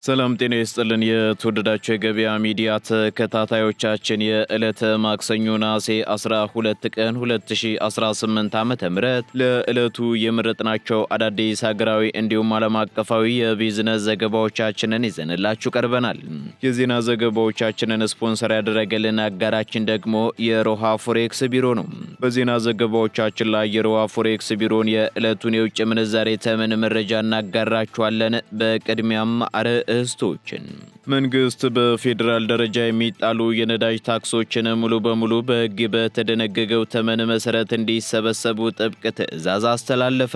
ሰላም ጤና ይስጥልን የተወደዳችሁ የገበያ ሚዲያ ተከታታዮቻችን የዕለተ ማክሰኞ ነሐሴ 12 ቀን 2018 ዓ.ም ለዕለቱ የመረጥናቸው አዳዲስ ሀገራዊ እንዲሁም ዓለም አቀፋዊ የቢዝነስ ዘገባዎቻችንን ይዘንላችሁ ቀርበናል። የዜና ዘገባዎቻችንን ስፖንሰር ያደረገልን አጋራችን ደግሞ የሮሃ ፎሬክስ ቢሮ ነው። በዜና ዘገባዎቻችን ላይ የሮሃ ፎሬክስ ቢሮን የዕለቱን የውጭ ምንዛሬ ተመን መረጃ እናጋራችኋለን። በቅድሚያም እስቶችን መንግስት በፌዴራል ደረጃ የሚጣሉ የነዳጅ ታክሶችን ሙሉ በሙሉ በሕግ በተደነገገው ተመን መሰረት እንዲሰበሰቡ ጥብቅ ትዕዛዝ አስተላለፈ።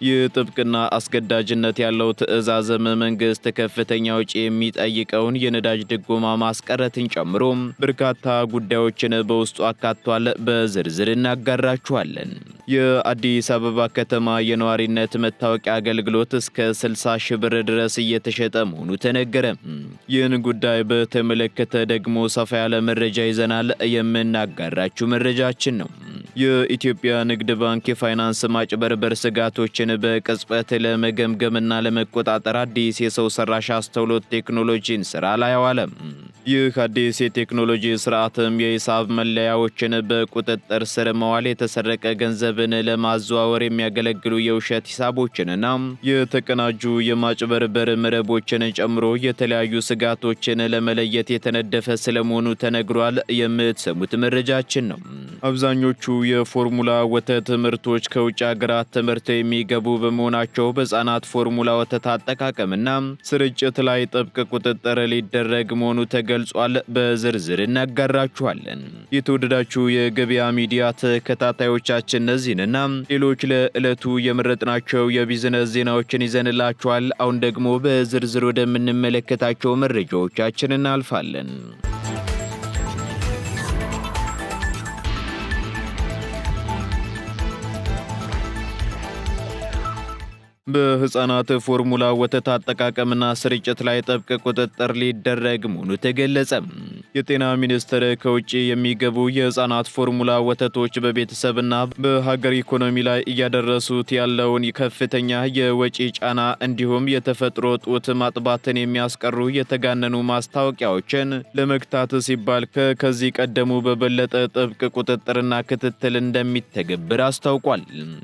ይህ ጥብቅና አስገዳጅነት ያለው ትዕዛዝም መንግስት ከፍተኛ ወጪ የሚጠይቀውን የነዳጅ ድጎማ ማስቀረትን ጨምሮ በርካታ ጉዳዮችን በውስጡ አካቷል። በዝርዝር እናጋራችኋለን። የአዲስ አበባ ከተማ የነዋሪነት መታወቂያ አገልግሎት እስከ 60 ሺህ ብር ድረስ እየተሸጠ መሆኑ ተነገረ። ይህን ጉዳይ በተመለከተ ደግሞ ሰፋ ያለ መረጃ ይዘናል። የምናጋራችሁ መረጃችን ነው። የኢትዮጵያ ንግድ ባንክ የፋይናንስ ማጭበርበር ስጋቶችን በቅጽበት ለመገምገምና ለመቆጣጠር አዲስ የሰው ሰራሽ አስተውሎት ቴክኖሎጂን ስራ ላይ አዋለ። ይህ አዲስ የቴክኖሎጂ ስርዓትም የሂሳብ መለያዎችን በቁጥጥር ስር መዋል፣ የተሰረቀ ገንዘብን ለማዘዋወር የሚያገለግሉ የውሸት ሂሳቦችንና የተቀናጁ የማጭበርበር መረቦችን ጨምሮ የተለያዩ ስጋቶችን ለመለየት የተነደፈ ስለመሆኑ ተነግሯል። የምትሰሙት መረጃችን ነው። አብዛኞቹ የፎርሙላ ወተት ምርቶች ከውጭ ሀገራት ተመርተው የሚገቡ በመሆናቸው በሕፃናት ፎርሙላ ወተት አጠቃቀምና ስርጭት ላይ ጥብቅ ቁጥጥር ሊደረግ መሆኑ ተገልጿል። በዝርዝር እናጋራችኋለን። የተወደዳችሁ የገበያ ሚዲያ ተከታታዮቻችን እነዚህንና ሌሎች ለዕለቱ የመረጥናቸው የቢዝነስ ዜናዎችን ይዘንላችኋል። አሁን ደግሞ በዝርዝር ወደምንመለከታቸው መረጃዎቻችን እናልፋለን። በሕፃናት ፎርሙላ ወተት አጠቃቀምና ስርጭት ላይ ጥብቅ ቁጥጥር ሊደረግ መሆኑ ተገለጸ። የጤና ሚኒስቴር ከውጭ የሚገቡ የሕፃናት ፎርሙላ ወተቶች በቤተሰብና በሀገር ኢኮኖሚ ላይ እያደረሱት ያለውን ከፍተኛ የወጪ ጫና እንዲሁም የተፈጥሮ ጡት ማጥባትን የሚያስቀሩ የተጋነኑ ማስታወቂያዎችን ለመግታት ሲባል ከዚህ ቀደሙ በበለጠ ጥብቅ ቁጥጥርና ክትትል እንደሚተገብር አስታውቋል።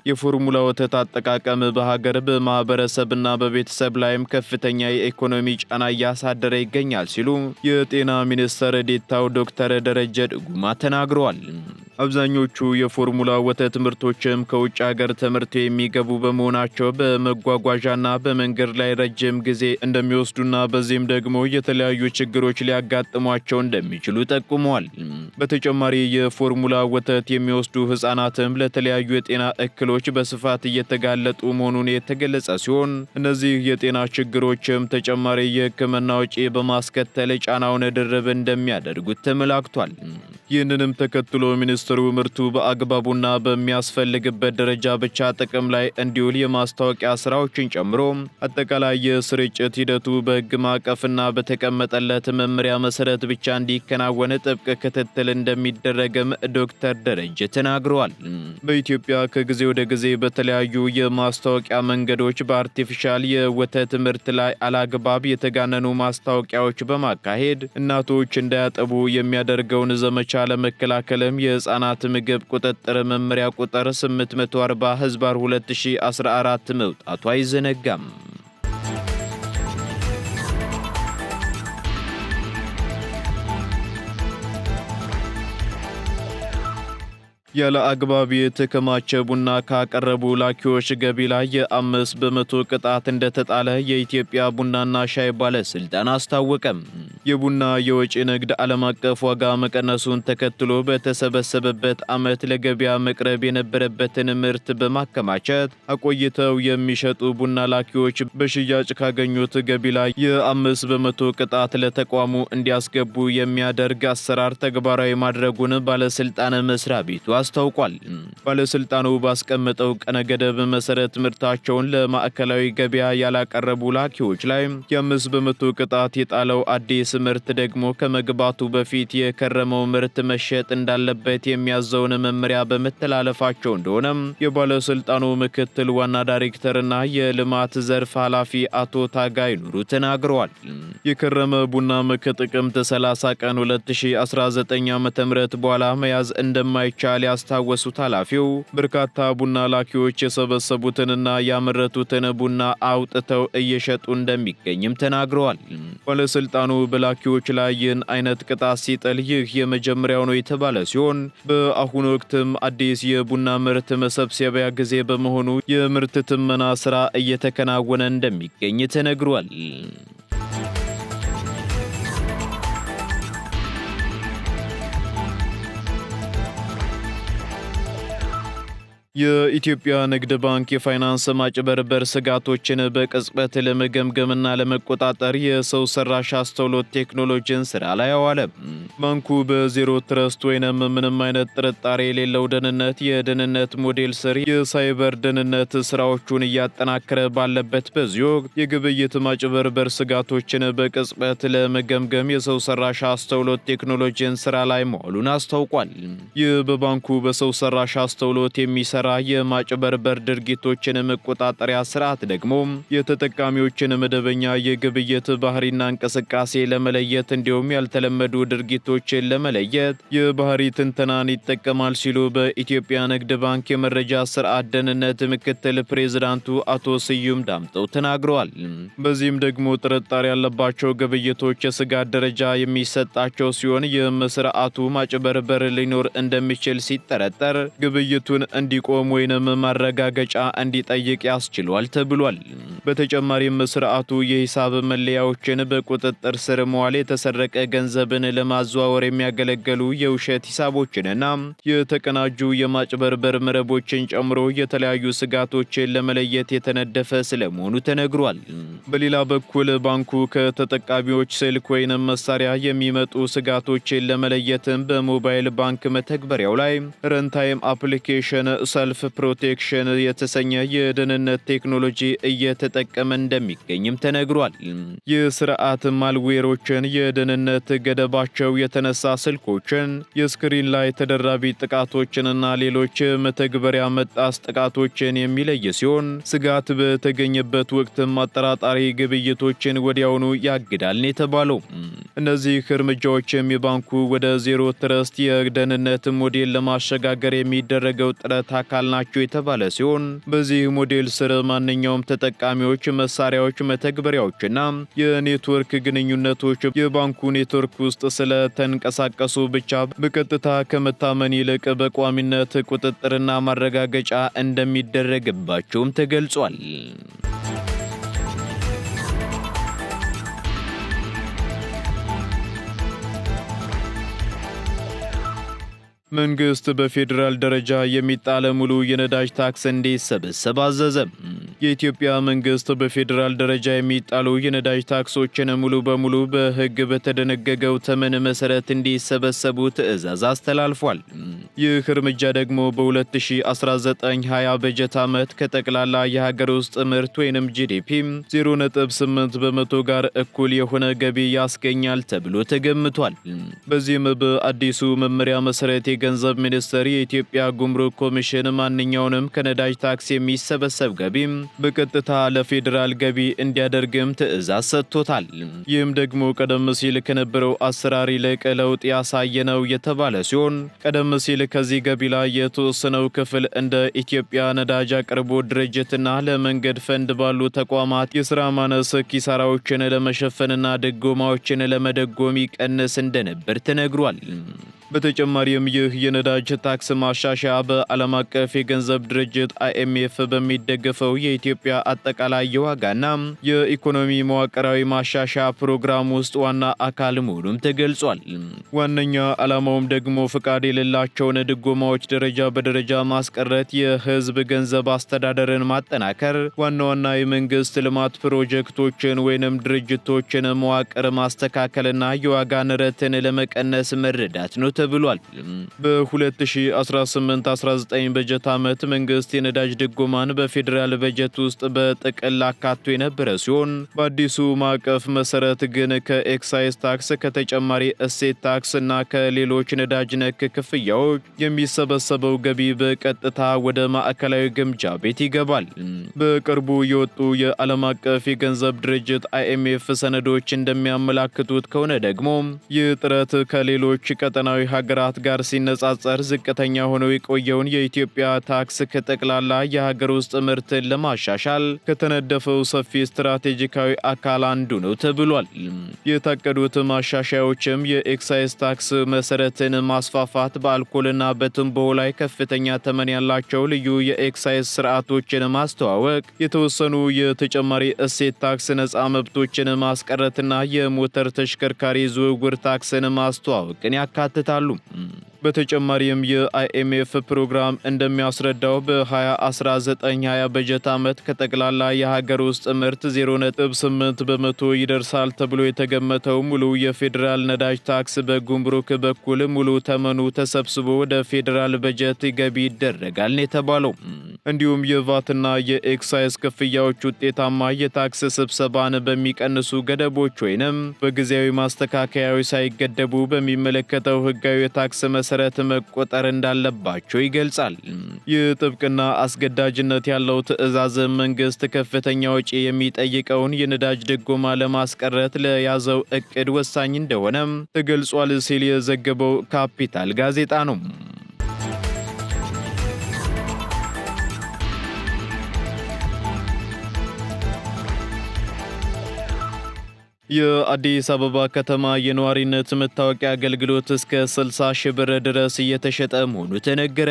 የፎርሙላ ወተት አጠቃቀም በሀገር በማህበረሰብና በቤተሰብ ላይም ከፍተኛ የኢኮኖሚ ጫና እያሳደረ ይገኛል ሲሉ የጤና ሚኒስትር ዴኤታው ዶክተር ደረጀ ድጉማ ተናግረዋል። አብዛኞቹ የፎርሙላ ወተት ምርቶችም ከውጭ ሀገር ተመርተው የሚገቡ በመሆናቸው በመጓጓዣና በመንገድ ላይ ረጅም ጊዜ እንደሚወስዱና በዚህም ደግሞ የተለያዩ ችግሮች ሊያጋጥሟቸው እንደሚችሉ ጠቁመዋል። በተጨማሪ የፎርሙላ ወተት የሚወስዱ ህጻናትም ለተለያዩ የጤና እክሎች በስፋት እየተጋለጡ መሆኑን የተገለጸ ሲሆን እነዚህ የጤና ችግሮችም ተጨማሪ የሕክምና ወጪ በማስከተል ጫናውን ድርብ እንደሚያደርጉት ተመላክቷል። ይህንንም ተከትሎ ሚኒስትሩ ምርቱ በአግባቡና በሚያስፈልግበት ደረጃ ብቻ ጥቅም ላይ እንዲውል የማስታወቂያ ስራዎችን ጨምሮ አጠቃላይ የስርጭት ሂደቱ በሕግ ማዕቀፍና በተቀመጠለት መመሪያ መሰረት ብቻ እንዲከናወን ጥብቅ ክትትል እንደሚደረግም ዶክተር ደረጀ ተናግረዋል። በኢትዮጵያ ከጊዜ ወደ ጊዜ በተለያዩ የማስታወቂያ መንገዶች በአርቲፊሻል የወተት ምርት ላይ አላግባብ የተጋነኑ ማስታወቂያዎች በማካሄድ እናቶች እንዳያጠቡ የሚያደርገውን ዘመቻ ለመከላከልም የሕፃናት ምግብ ቁጥጥር መመሪያ ቁጥር 840/2014 መውጣቱ አይዘነጋም። ያለ አግባብ የተከማቸ ቡና ካቀረቡ ላኪዎች ገቢ ላይ የ5 በመቶ ቅጣት እንደተጣለ የኢትዮጵያ ቡናና ሻይ ባለስልጣን አስታወቀም። የቡና የወጪ ንግድ ዓለም አቀፍ ዋጋ መቀነሱን ተከትሎ በተሰበሰበበት ዓመት ለገበያ መቅረብ የነበረበትን ምርት በማከማቸት አቆይተው የሚሸጡ ቡና ላኪዎች በሽያጭ ካገኙት ገቢ ላይ የ5 በመቶ ቅጣት ለተቋሙ እንዲያስገቡ የሚያደርግ አሰራር ተግባራዊ ማድረጉን ባለስልጣን መስሪያ ቤቱ አስታውቋል። ባለስልጣኑ ባስቀመጠው ቀነ ገደብ መሰረት ምርታቸውን ለማዕከላዊ ገበያ ያላቀረቡ ላኪዎች ላይ የ5 በመቶ ቅጣት የጣለው አዲስ ምርት ደግሞ ከመግባቱ በፊት የከረመው ምርት መሸጥ እንዳለበት የሚያዘውን መመሪያ በመተላለፋቸው እንደሆነም የባለስልጣኑ ምክትል ዋና ዳይሬክተርና የልማት ዘርፍ ኃላፊ አቶ ታጋይ ኑሩ ተናግረዋል። የከረመ ቡናም ከጥቅምት 30 ቀን 2019 ዓ.ም በኋላ መያዝ እንደማይቻል ያስታወሱት ኃላፊው በርካታ ቡና ላኪዎች የሰበሰቡትንና ያመረቱትን ቡና አውጥተው እየሸጡ እንደሚገኝም ተናግረዋል። ባለስልጣኑ በላኪዎች ላይ ይህን አይነት ቅጣት ሲጥል ይህ የመጀመሪያው ነው የተባለ ሲሆን በአሁኑ ወቅትም አዲስ የቡና ምርት መሰብሰቢያ ጊዜ በመሆኑ የምርት ትመና ስራ እየተከናወነ እንደሚገኝ ተነግሯል። የኢትዮጵያ ንግድ ባንክ የፋይናንስ ማጭበርበር ስጋቶችን በቅጽበት ለመገምገምና ለመቆጣጠር የሰው ሰራሽ አስተውሎት ቴክኖሎጂን ስራ ላይ አዋለ። ባንኩ በዜሮ ትረስት ወይንም ምንም አይነት ጥርጣሬ የሌለው ደህንነት የደህንነት ሞዴል ስር የሳይበር ደህንነት ስራዎቹን እያጠናከረ ባለበት በዚህ ወቅት የግብይት ማጭበርበር ስጋቶችን በቅጽበት ለመገምገም የሰው ሰራሽ አስተውሎት ቴክኖሎጂን ስራ ላይ መዋሉን አስታውቋል። ይህ በባንኩ በሰው ሰራሽ አስተውሎት የሚሰራ የማጭበርበር ድርጊቶችን መቆጣጠሪያ ስርዓት ደግሞ የተጠቃሚዎችን መደበኛ የግብይት ባህሪና እንቅስቃሴ ለመለየት እንዲሁም ያልተለመዱ ድርጊቶችን ለመለየት የባህሪ ትንተናን ይጠቀማል ሲሉ በኢትዮጵያ ንግድ ባንክ የመረጃ ስርዓት ደህንነት ምክትል ፕሬዝዳንቱ አቶ ስዩም ዳምጠው ተናግረዋል። በዚህም ደግሞ ጥርጣሬ ያለባቸው ግብይቶች የስጋት ደረጃ የሚሰጣቸው ሲሆን ይህም ስርዓቱ ማጭበርበር ሊኖር እንደሚችል ሲጠረጠር ግብይቱን እንዲቆም ወይንም ማረጋገጫ እንዲጠይቅ ያስችሏል ተብሏል። በተጨማሪም ስርዓቱ የሂሳብ መለያዎችን በቁጥጥር ስር መዋል የተሰረቀ ገንዘብን ለማዘዋወር የሚያገለግሉ የውሸት ሂሳቦችንና የተቀናጁ የማጭበርበር መረቦችን ጨምሮ የተለያዩ ስጋቶችን ለመለየት የተነደፈ ስለመሆኑ ተነግሯል። በሌላ በኩል ባንኩ ከተጠቃሚዎች ስልክ ወይንም መሳሪያ የሚመጡ ስጋቶችን ለመለየትም በሞባይል ባንክ መተግበሪያው ላይ ረንታይም አፕሊኬሽን ሰልፍ ፕሮቴክሽን የተሰኘ የደህንነት ቴክኖሎጂ እየተጠቀመ እንደሚገኝም ተነግሯል። ይህ ስርዓት ማልዌሮችን፣ የደህንነት ገደባቸው የተነሳ ስልኮችን፣ የስክሪን ላይ ተደራቢ ጥቃቶችንና ሌሎች መተግበሪያ መጣስ ጥቃቶችን የሚለይ ሲሆን ስጋት በተገኘበት ወቅትም አጠራጣሪ ግብይቶችን ወዲያውኑ ያግዳል የተባለው። እነዚህ እርምጃዎችም የባንኩ ወደ ዜሮ ትረስት የደህንነት ሞዴል ለማሸጋገር የሚደረገው ጥረት አካል ናቸው የተባለ ሲሆን በዚህ ሞዴል ስር ማንኛውም ተጠቃሚዎች፣ መሳሪያዎች፣ መተግበሪያዎችና የኔትወርክ ግንኙነቶች የባንኩ ኔትወርክ ውስጥ ስለተንቀሳቀሱ ብቻ በቀጥታ ከመታመን ይልቅ በቋሚነት ቁጥጥርና ማረጋገጫ እንደሚደረግባቸውም ተገልጿል። መንግስት በፌዴራል ደረጃ የሚጣለ ሙሉ የነዳጅ ታክስ እንዲሰበሰብ አዘዘ። የኢትዮጵያ መንግስት በፌዴራል ደረጃ የሚጣሉ የነዳጅ ታክሶችን ሙሉ በሙሉ በሕግ በተደነገገው ተመን መሰረት እንዲሰበሰቡ ትዕዛዝ አስተላልፏል። ይህ እርምጃ ደግሞ በ2019-20 በጀት ዓመት ከጠቅላላ የሀገር ውስጥ ምርት ወይንም ጂዲፒ 0.8 በመቶ ጋር እኩል የሆነ ገቢ ያስገኛል ተብሎ ተገምቷል። በዚህም በአዲሱ መመሪያ መሰረት የገንዘብ ሚኒስቴር የኢትዮጵያ ጉምሩክ ኮሚሽን ማንኛውንም ከነዳጅ ታክስ የሚሰበሰብ ገቢ በቀጥታ ለፌዴራል ገቢ እንዲያደርግም ትዕዛዝ ሰጥቶታል። ይህም ደግሞ ቀደም ሲል ከነበረው አሰራር ይልቅ ለውጥ ያሳየ ነው የተባለ ሲሆን ቀደም ሲል ከዚህ ገቢ ላይ የተወሰነው ክፍል እንደ ኢትዮጵያ ነዳጅ አቅርቦት ድርጅትና ለመንገድ ፈንድ ባሉ ተቋማት የሥራ ማነስ ኪሳራዎችን ለመሸፈንና ድጎማዎችን ለመደጎም ይቀንስ እንደነበር ተነግሯል። በተጨማሪም ይህ የነዳጅ ታክስ ማሻሻያ በዓለም አቀፍ የገንዘብ ድርጅት IMF በሚደገፈው የኢትዮጵያ አጠቃላይ የዋጋና የኢኮኖሚ መዋቅራዊ ማሻሻያ ፕሮግራም ውስጥ ዋና አካል መሆኑም ተገልጿል። ዋነኛ ዓላማውም ደግሞ ፍቃድ የሌላቸውን ድጎማዎች ደረጃ በደረጃ ማስቀረት፣ የህዝብ ገንዘብ አስተዳደርን ማጠናከር፣ ዋና ዋና የመንግስት ልማት ፕሮጀክቶችን ወይንም ድርጅቶችን መዋቅር ማስተካከልና የዋጋ ንረትን ለመቀነስ መረዳት ነው ተብሏል። በ2018-19 በጀት ዓመት መንግስት የነዳጅ ድጎማን በፌዴራል በጀት ውስጥ በጥቅል አካቶ የነበረ ሲሆን በአዲሱ ማዕቀፍ መሰረት ግን ከኤክሳይዝ ታክስ፣ ከተጨማሪ እሴት ታክስ እና ከሌሎች ነዳጅ ነክ ክፍያዎች የሚሰበሰበው ገቢ በቀጥታ ወደ ማዕከላዊ ግምጃ ቤት ይገባል። በቅርቡ የወጡ የዓለም አቀፍ የገንዘብ ድርጅት IMF ሰነዶች እንደሚያመላክቱት ከሆነ ደግሞ ይህ ጥረት ከሌሎች ቀጠናዊ ሀገራት ጋር ሲነጻጸር ዝቅተኛ ሆነው የቆየውን የኢትዮጵያ ታክስ ከጠቅላላ የሀገር ውስጥ ምርትን ለማሻሻል ከተነደፈው ሰፊ ስትራቴጂካዊ አካል አንዱ ነው ተብሏል። የታቀዱት ማሻሻያዎችም የኤክሳይዝ ታክስ መሰረትን ማስፋፋት፣ በአልኮልና በትንባሆ ላይ ከፍተኛ ተመን ያላቸው ልዩ የኤክሳይዝ ስርዓቶችን ማስተዋወቅ፣ የተወሰኑ የተጨማሪ እሴት ታክስ ነፃ መብቶችን ማስቀረትና የሞተር ተሽከርካሪ ዝውውር ታክስን ማስተዋወቅን ያካትታሉ። በተጨማሪም የIMF ፕሮግራም እንደሚያስረዳው በ2019-20 በጀት ዓመት ከጠቅላላ የሀገር ውስጥ ምርት 0.8 በመቶ ይደርሳል ተብሎ የተገመተው ሙሉ የፌዴራል ነዳጅ ታክስ በጉምሩክ በኩል ሙሉ ተመኑ ተሰብስቦ ወደ ፌዴራል በጀት ገቢ ይደረጋል ነው የተባለው። እንዲሁም የቫትና የኤክሳይዝ ክፍያዎች ውጤታማ የታክስ ስብሰባን በሚቀንሱ ገደቦች ወይንም በጊዜያዊ ማስተካከያዎች ሳይገደቡ በሚመለከተው ህጋዊ የታክስ መሰረት መቆጠር እንዳለባቸው ይገልጻል። ይህ ጥብቅና አስገዳጅነት ያለው ትዕዛዝ መንግስት ከፍተኛ ወጪ የሚጠይቀውን የነዳጅ ድጎማ ለማስቀረት ለያዘው እቅድ ወሳኝ እንደሆነም ተገልጿል ሲል የዘገበው ካፒታል ጋዜጣ ነው። የአዲስ አበባ ከተማ የነዋሪነት መታወቂያ አገልግሎት እስከ 60 ሺህ ብር ድረስ እየተሸጠ መሆኑ ተነገረ።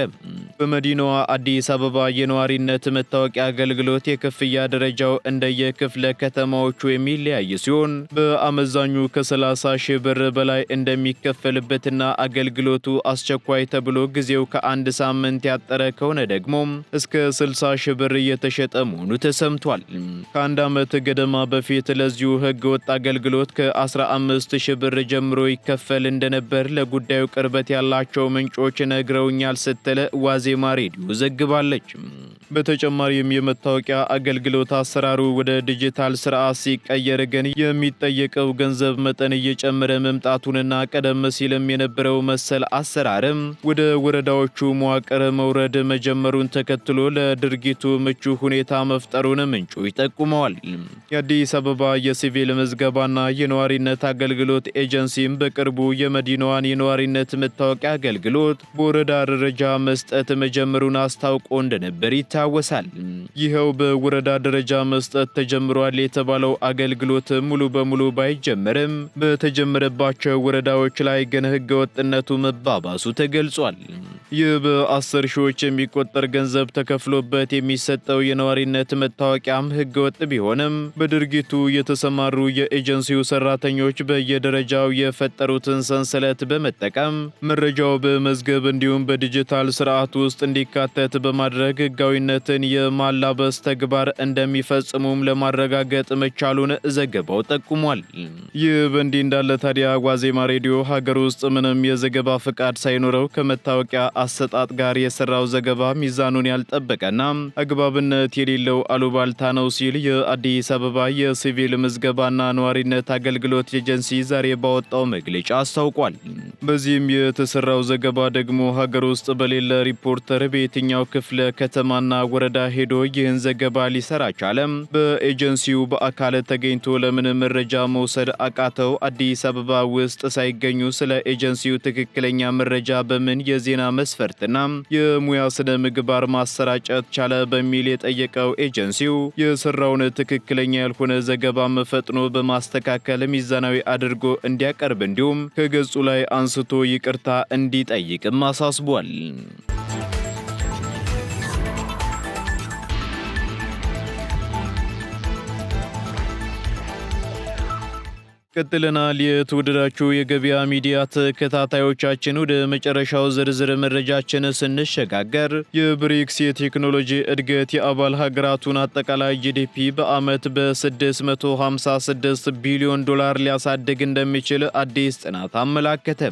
በመዲናዋ አዲስ አበባ የነዋሪነት መታወቂያ አገልግሎት የክፍያ ደረጃው እንደየክፍለ ከተማዎቹ የሚለያይ ሲሆን በአመዛኙ ከ30 ሺህ ብር በላይ እንደሚከፈልበትና አገልግሎቱ አስቸኳይ ተብሎ ጊዜው ከአንድ ሳምንት ያጠረ ከሆነ ደግሞ እስከ 60 ሺህ ብር እየተሸጠ መሆኑ ተሰምቷል። ከአንድ ዓመት ገደማ በፊት ለዚሁ ህገ ወጥ አገልግሎት ከ15 ሺህ ብር ጀምሮ ይከፈል እንደነበር ለጉዳዩ ቅርበት ያላቸው ምንጮች ነግረውኛል ስትል ዋዜማ ሬዲዮ ዘግባለች። በተጨማሪም የመታወቂያ አገልግሎት አሰራሩ ወደ ዲጂታል ስርዓት ሲቀየር ግን የሚጠየቀው ገንዘብ መጠን እየጨመረ መምጣቱንና ቀደም ሲልም የነበረው መሰል አሰራርም ወደ ወረዳዎቹ መዋቅር መውረድ መጀመሩን ተከትሎ ለድርጊቱ ምቹ ሁኔታ መፍጠሩን ምንጮች ጠቁመዋል። የአዲስ አበባ የሲቪል ምዝገባና የነዋሪነት አገልግሎት ኤጀንሲም በቅርቡ የመዲናዋን የነዋሪነት መታወቂያ አገልግሎት በወረዳ ደረጃ መስጠት መጀመሩን አስታውቆ እንደነበር ይታወሳል። ይኸው በወረዳ ደረጃ መስጠት ተጀምሯል የተባለው አገልግሎት ሙሉ በሙሉ ባይጀመርም በተጀመረባቸው ወረዳዎች ላይ ግን ህገወጥነቱ መባባሱ ተገልጿል። ይህ በ10 ሺዎች የሚቆጠር ገንዘብ ተከፍሎበት የሚሰጠው የነዋሪነት መታወቂያም ህገወጥ ቢሆንም በድርጊቱ የተሰማሩ የኤጀንሲው ሰራተኞች በየደረጃው የፈጠሩትን ሰንሰለት በመጠቀም መረጃው በመዝገብ እንዲሁም በዲጂታል ስርዓት ውስጥ እንዲካተት በማድረግ ህጋዊነትን የማላበስ ተግባር እንደሚፈጽሙም ለማረጋገጥ መቻሉን ዘገባው ጠቁሟል። ይህ በእንዲህ እንዳለ ታዲያ ዋዜማ ሬዲዮ ሀገር ውስጥ ምንም የዘገባ ፍቃድ ሳይኖረው ከመታወቂያ አሰጣጥ ጋር የሰራው ዘገባ ሚዛኑን ያልጠበቀና አግባብነት የሌለው አሉባልታ ነው ሲል የአዲስ አበባ የሲቪል ምዝገባና ነዋሪነት አገልግሎት ኤጀንሲ ዛሬ ባወጣው መግለጫ አስታውቋል። በዚህም የተሰራው ዘገባ ደግሞ ሀገር ውስጥ በሌለ ሪፖርተር በየትኛው ክፍለ ከተማና ወረዳ ሄዶ ይህን ዘገባ ሊሰራ ቻለም? በኤጀንሲው በአካል ተገኝቶ ለምን መረጃ መውሰድ አቃተው? አዲስ አበባ ውስጥ ሳይገኙ ስለ ኤጀንሲው ትክክለኛ መረጃ በምን የዜና መስፈርትና የሙያ ስነ ምግባር ማሰራጨት ቻለ? በሚል የጠየቀው ኤጀንሲው የሰራውን ትክክለኛ ያልሆነ ዘገባ ፈጥኖ በማስተካከል ሚዛናዊ አድርጎ እንዲያቀርብ እንዲሁም ከገጹ ላይ አንስቶ ይቅርታ እንዲጠይቅም አሳስቧል። ቀጥለናል። የተወደዳችሁ የገበያ ሚዲያ ተከታታዮቻችን ወደ መጨረሻው ዝርዝር መረጃችን ስንሸጋገር የብሪክስ የቴክኖሎጂ እድገት የአባል ሀገራቱን አጠቃላይ ጂዲፒ በዓመት በ$656 ቢሊዮን ሊያሳድግ እንደሚችል አዲስ ጥናት አመላከተ።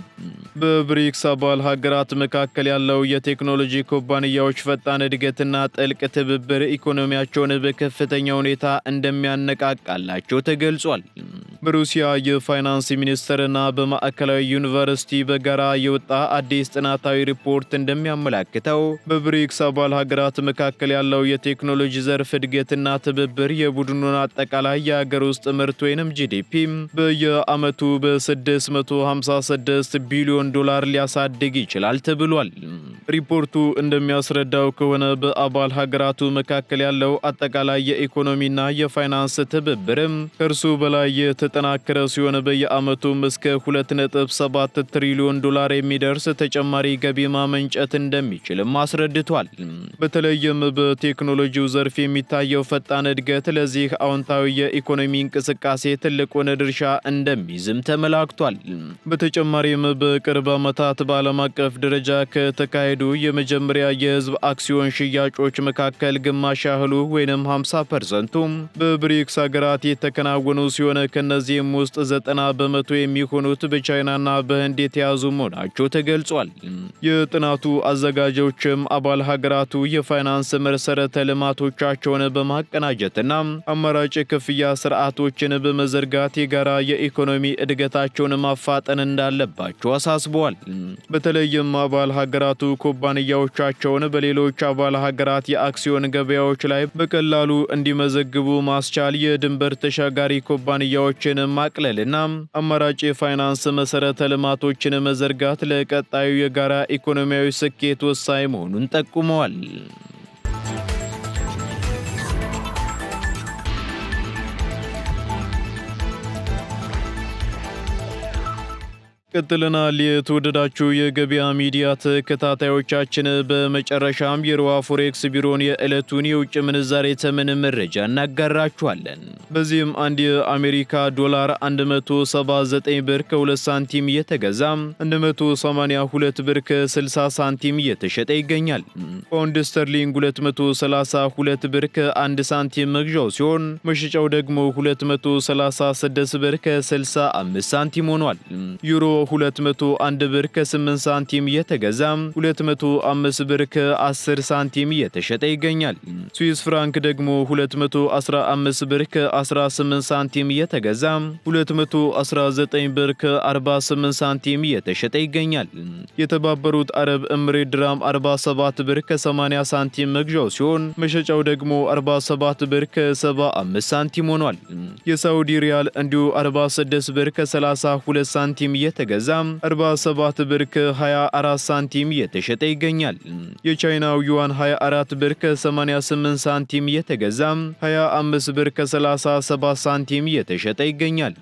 በብሪክስ አባል ሀገራት መካከል ያለው የቴክኖሎጂ ኩባንያዎች ፈጣን እድገትና ጥልቅ ትብብር ኢኮኖሚያቸውን በከፍተኛ ሁኔታ እንደሚያነቃቃላቸው ተገልጿል። በሩሲያ የፋይናንስ ሚኒስቴርና በማዕከላዊ ዩኒቨርሲቲ በጋራ የወጣ አዲስ ጥናታዊ ሪፖርት እንደሚያመላክተው በብሪክስ አባል ሀገራት መካከል ያለው የቴክኖሎጂ ዘርፍ እድገትና ትብብር የቡድኑን አጠቃላይ የሀገር ውስጥ ምርት ወይንም ጂዲፒ በየዓመቱ በ$656 ቢሊዮን ሊያሳድግ ይችላል ተብሏል። ሪፖርቱ እንደሚያስረዳው ከሆነ በአባል ሀገራቱ መካከል ያለው አጠቃላይ የኢኮኖሚና የፋይናንስ ትብብርም ከእርሱ በላይ የተጠናከረ ሲሆን በየዓመቱም እስከ $2.7 ትሪሊዮን የሚደርስ ተጨማሪ ገቢ ማመንጨት እንደሚችልም አስረድቷል። በተለይም በቴክኖሎጂው ዘርፍ የሚታየው ፈጣን እድገት ለዚህ አዎንታዊ የኢኮኖሚ እንቅስቃሴ ትልቁን ድርሻ እንደሚይዝም ተመላክቷል። በተጨማሪም በቅርብ ዓመታት በዓለም አቀፍ ደረጃ ከተካሄዱ የመጀመሪያ የህዝብ አክሲዮን ሽያጮች መካከል ግማሽ ያህሉ ወይንም 50% በብሪክስ ሀገራት የተከናወኑ ሲሆን ከነዚህም ውስጥ 90 በመቶ የሚሆኑት በቻይናና በህንድ የተያዙ መሆናቸው ተገልጿል። የጥናቱ አዘጋጆችም አባል ሀገራቱ የፋይናንስ መሰረተ ልማቶቻቸውን በማቀናጀትና አማራጭ ክፍያ ስርዓቶችን በመዘርጋት የጋራ የኢኮኖሚ እድገታቸውን ማፋጠን እንዳለባቸው አሳስበዋል። በተለይም አባል ሀገራቱ ኩባንያዎቻቸውን በሌሎች አባል ሀገራት የአክሲዮን ገበያዎች ላይ በቀላሉ እንዲመዘግቡ ማስቻል፣ የድንበር ተሻጋሪ ኩባንያዎችን ማቅለልና አማራጭ የፋይናንስ መሰረተ ልማቶችን መዘርጋት ለቀጣዩ የጋራ ኢኮኖሚያዊ ስኬት ወሳኝ መሆኑን ጠቁመዋል። ቀጥለናል። የተወደዳችሁ የገበያ ሚዲያ ተከታታዮቻችን በመጨረሻም የሮሃ ፎሬክስ ቢሮን የዕለቱን የውጭ ምንዛሬ ተመን መረጃ እናጋራችኋለን። በዚህም አንድ የአሜሪካ ዶላር 179 ብር ከ2 ሳንቲም እየተገዛ 182 ብር ከ60 ሳንቲም እየተሸጠ ይገኛል። ፓውንድ ስተርሊንግ 232 ብር ከ1 ሳንቲም መግዣው ሲሆን መሸጫው ደግሞ 236 ብር ከ65 ሳንቲም ሆኗል። ዩሮ 201 ብር ከ8 ሳንቲም እየተገዛ 205 ብር ከ10 ሳንቲም እየተሸጠ ይገኛል። ስዊስ ፍራንክ ደግሞ 215 ብር ከ18 ሳንቲም እየተገዛ 219 ብር ከ48 ሳንቲም እየተሸጠ ይገኛል። የተባበሩት አረብ ኤምሬት ድራም 47 ብር ከ80 ሳንቲም መግዣው ሲሆን መሸጫው ደግሞ 47 ብር ከ75 ሳንቲም ሆኗል። የሳውዲ ሪያል እንዲሁ 46 ብር ከ32 ሳንቲም እየተገዛ 47 ብር ከ24 ሳንቲም እየተሸጠ ይገኛል። የቻይናው ዩዋን 24 ብር ከ88 ሳንቲም እየተገዛ 25 ብር ከ37 ሳንቲም እየተሸጠ ይገኛል።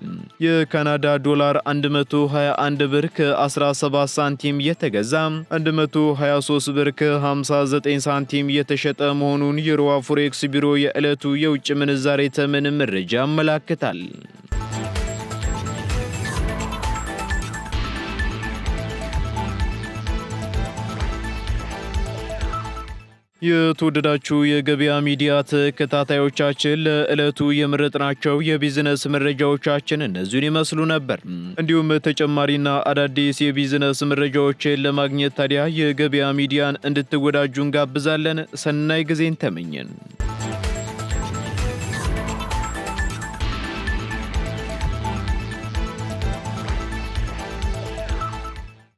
የካናዳ ዶላር 121 ብር ከ17 ሳንቲም እየተገዛ 123 ብር ከ59 ሳንቲም እየተሸጠ መሆኑን የሮሃ ፎሬክስ ቢሮ የዕለቱ የውጭ ምንዛሬ ተመን መረጃ ያመላክታል። የተወደዳችሁ የገበያ ሚዲያ ተከታታዮቻችን ለዕለቱ የመረጥናቸው የቢዝነስ መረጃዎቻችን እነዚህን ይመስሉ ነበር። እንዲሁም ተጨማሪና አዳዲስ የቢዝነስ መረጃዎችን ለማግኘት ታዲያ የገበያ ሚዲያን እንድትወዳጁ እንጋብዛለን። ሰናይ ጊዜን ተመኘን።